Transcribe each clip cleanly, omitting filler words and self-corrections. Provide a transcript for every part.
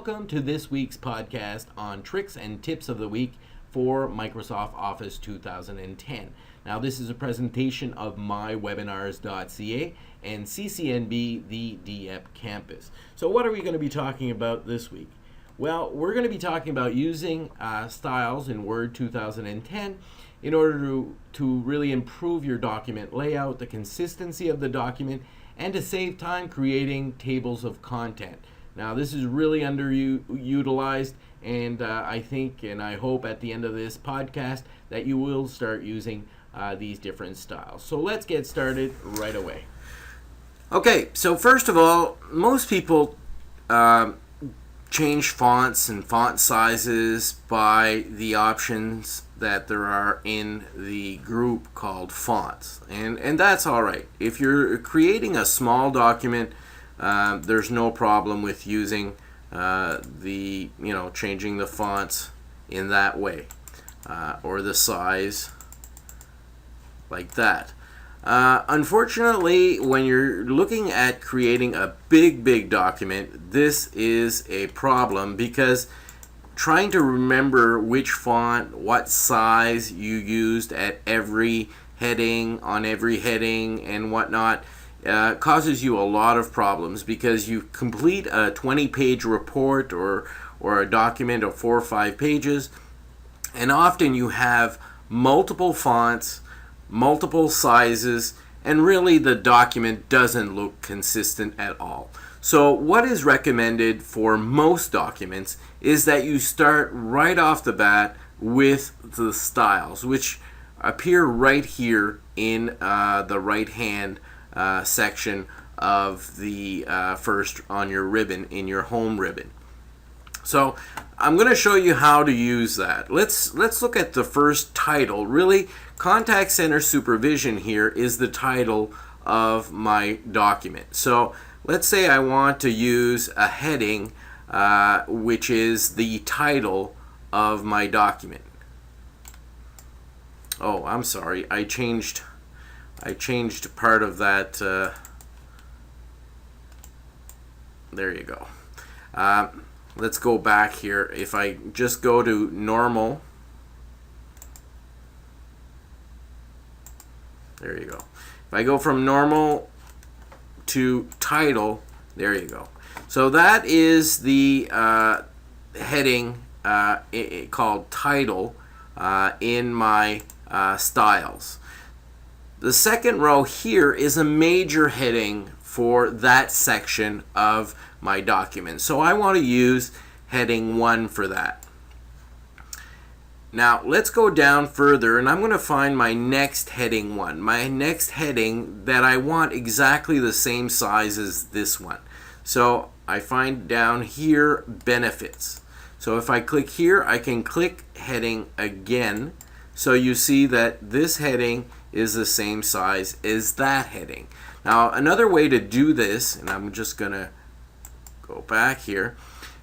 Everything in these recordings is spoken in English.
welcome to this week's podcast on tricks and tips of the week for Microsoft Office 2010. Now, this is a presentation of mywebinars.ca and CCNB, the DEP campus. So what are we going to be talking about this week? Well, we're going to be talking about using styles in Word 2010 in order to really improve your document layout, the consistency of the document, and to save time creating tables of content. Now, this is really underutilized, and I think and I hope at the end of this podcast that you will start using these different styles. So let's get started right away. Okay, so first of all, most people change fonts and font sizes by the options that there are in the group called fonts, and that's all right. If you're creating a small document, there's no problem with using changing the fonts in that way, or the size like that. Unfortunately, when you're looking at creating a big document, this is a problem, because trying to remember which font, what size you used at every heading, on every heading and whatnot, causes you a lot of problems, because you complete a 20-page report or a document of 4 or 5 pages, and often you have multiple fonts, multiple sizes, and really the document doesn't look consistent at all. So what is recommended for most documents is that you start right off the bat with the styles, which appear right here in the right hand section of the first on your ribbon, in your home ribbon. So I'm going to show you how to use that. Let's look at the first title. Really, Contact Center Supervision here is the title of my document. So let's say I want to use a heading which is the title of my document. Oh, I'm sorry. I changed part of that. There you go. Let's go back here. If I just go to normal, there you go. If I go from normal to title, there you go. So that is the heading called title in my styles. The second row here is a major heading for that section of my document. So I want to use heading 1 for that. Now let's go down further, and I'm going to find my next heading 1, my next heading that I want exactly the same size as this one. So I find down here benefits. So if I click here, I can click heading again. So you see that this heading is the same size as that heading. Now another way to do this, and I'm just going to go back here,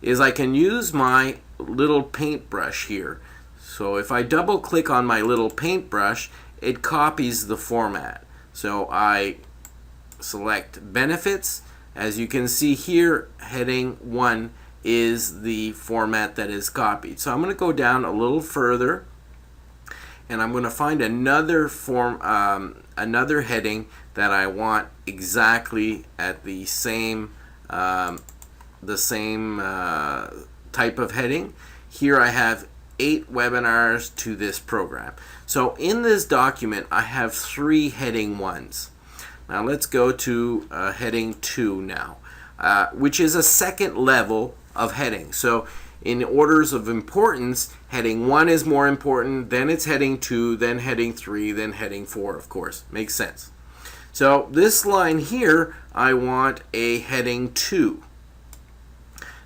is I can use my little paintbrush here. So if I double click on my little paintbrush, it copies the format. So I select benefits. As you can see here, heading 1 is the format that is copied. So I'm going to go down a little further, and I'm going to find another another heading that I want exactly at the same type of heading. Here I have 8 webinars to this program. So in this document, I have 3 heading 1s. Now let's go to heading 2 now, which is a second level of heading. So in orders of importance, heading 1 is more important, then it's heading 2, then heading 3, then heading 4, of course. Makes sense. So this line here, I want a heading 2.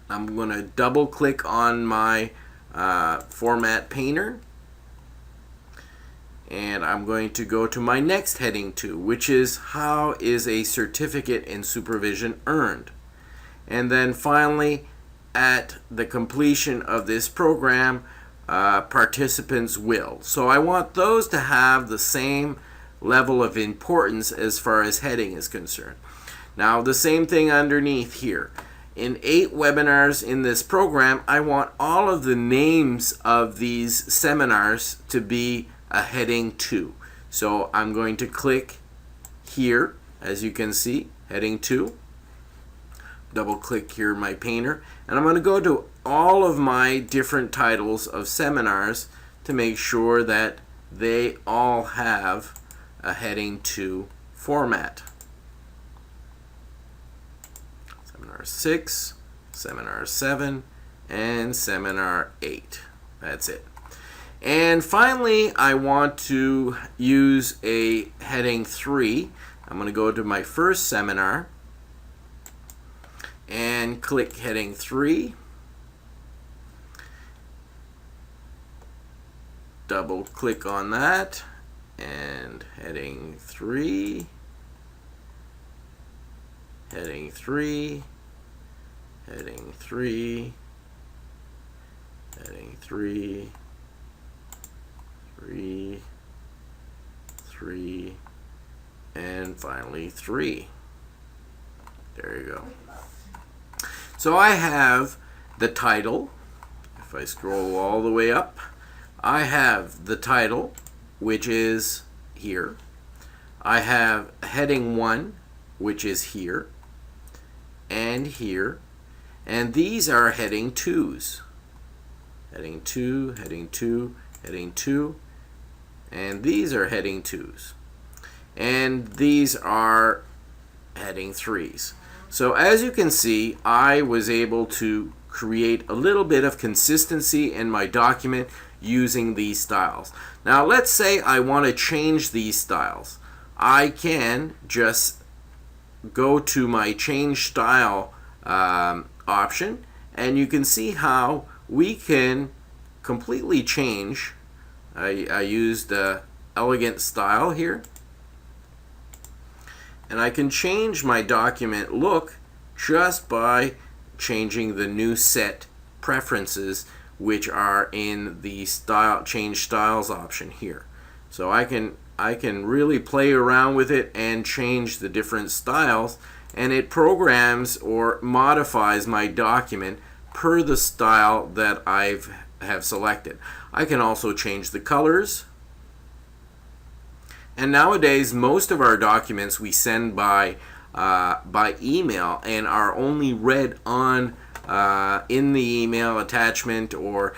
I'm going to double click on my format painter, and I'm going to go to my next heading 2, which is how is a certificate in supervision earned. And then finally, at the completion of this program, participants will. So I want those to have the same level of importance as far as heading is concerned. Now the same thing underneath here. in 8 webinars in this program, I want all of the names of these seminars to be a heading 2. So I'm going to click here, as you can see, heading 2. Double click here my painter, and I'm going to go to all of my different titles of seminars to make sure that they all have a heading 2 format. Seminar 6, Seminar 7, and Seminar 8. That's it. And finally, I want to use a heading 3. I'm going to go to my first seminar and click heading 3. Double click on that and heading 3, heading 3, heading 3, heading 3, 3, 3, and finally 3. There you go. So I have the title. If I scroll all the way up, I have the title, which is here. I have heading 1, which is here, and here, and these are heading 2s. Heading 2, heading 2, heading 2, and these are heading 2s. And these are heading 3s. So as you can see, I was able to create a little bit of consistency in my document using these styles. Now let's say I want to change these styles. I can just go to my change style option, and you can see how we can completely change. I used elegant style here, and I can change my document look just by changing the new set preferences, which are in the style change styles option here. So I can really play around with it and change the different styles, and it programs or modifies my document per the style that I have selected. I can also change the colors. And nowadays, most of our documents we send by email and are only read on in the email attachment, or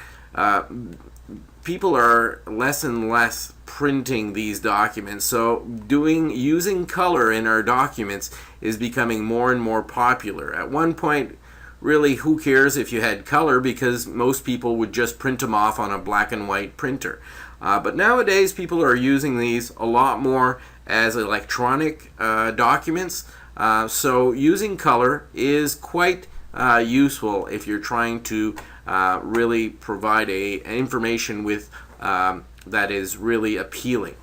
people are less and less printing these documents. So using color in our documents is becoming more and more popular. At one point, really, who cares if you had color, because most people would just print them off on a black and white printer. But nowadays, people are using these a lot more as electronic documents. So using color is quite useful if you're trying to really provide information with that is really appealing.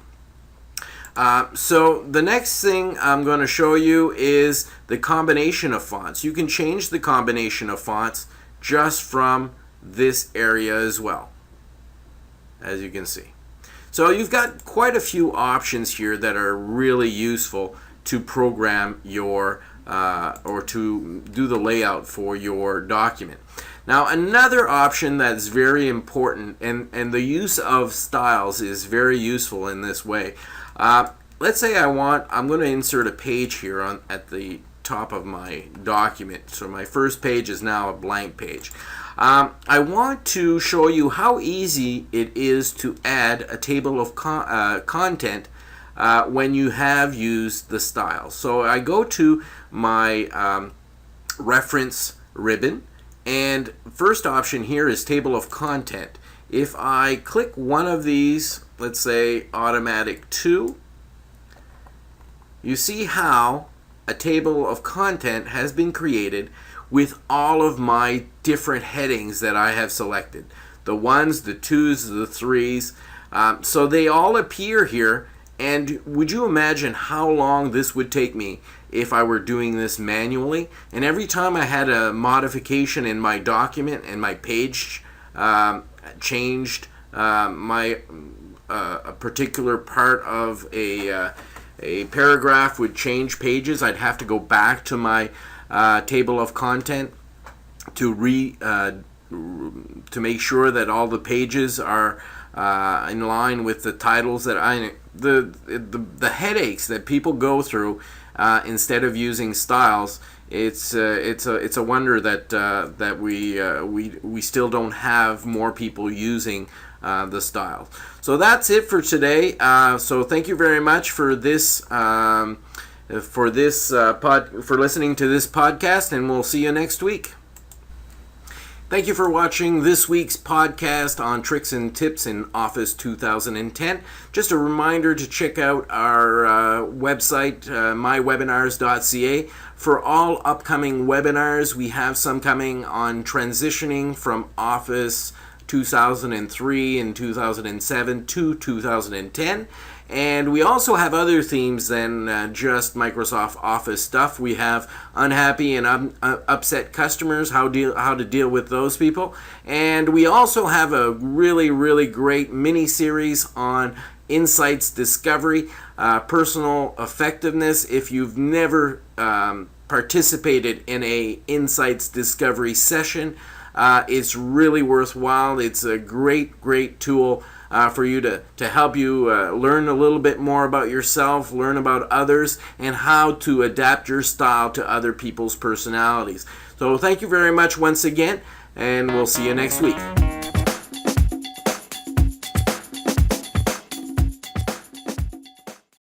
So the next thing I'm going to show you is the combination of fonts. You can change the combination of fonts just from this area as well, as you can see. So you've got quite a few options here that are really useful to program your or to do the layout for your document. Now another option that's very important, and the use of styles is very useful in this way. Let's say I'm going to insert a page here at the top of my document. So my first page is now a blank page. I want to show you how easy it is to add a table of content when you have used the style. So I go to my reference ribbon, and first option here is table of content. If I click one of these, let's say automatic 2, you see how a table of content has been created with all of my different headings that I have selected. The 1s, the 2s, the 3s. So they all appear here. And would you imagine how long this would take me if I were doing this manually? And every time I had a modification in my document and my page changed, a particular part of a paragraph would change pages, I'd have to go back to my table of content to make sure that all the pages are in line with the titles that the headaches that people go through instead of using styles. It's a wonder that we still don't have more people using the styles. So that's it for today. So thank you very much for this for listening to this podcast, and we'll see you next week. Thank you for watching this week's podcast on tricks and tips in Office 2010. Just a reminder to check out our website, mywebinars.ca, for all upcoming webinars. We have some coming on transitioning from Office 2003 and 2007 to 2010. And we also have other themes than just Microsoft Office stuff. We have unhappy and upset customers, how to deal with those people. And we also have a really, really great mini-series on insights discovery, personal effectiveness. If you've never participated in a insights discovery session, it's really worthwhile. It's a great tool for you to help you learn a little bit more about yourself, learn about others, and how to adapt your style to other people's personalities. So thank you very much once again, and we'll see you next week.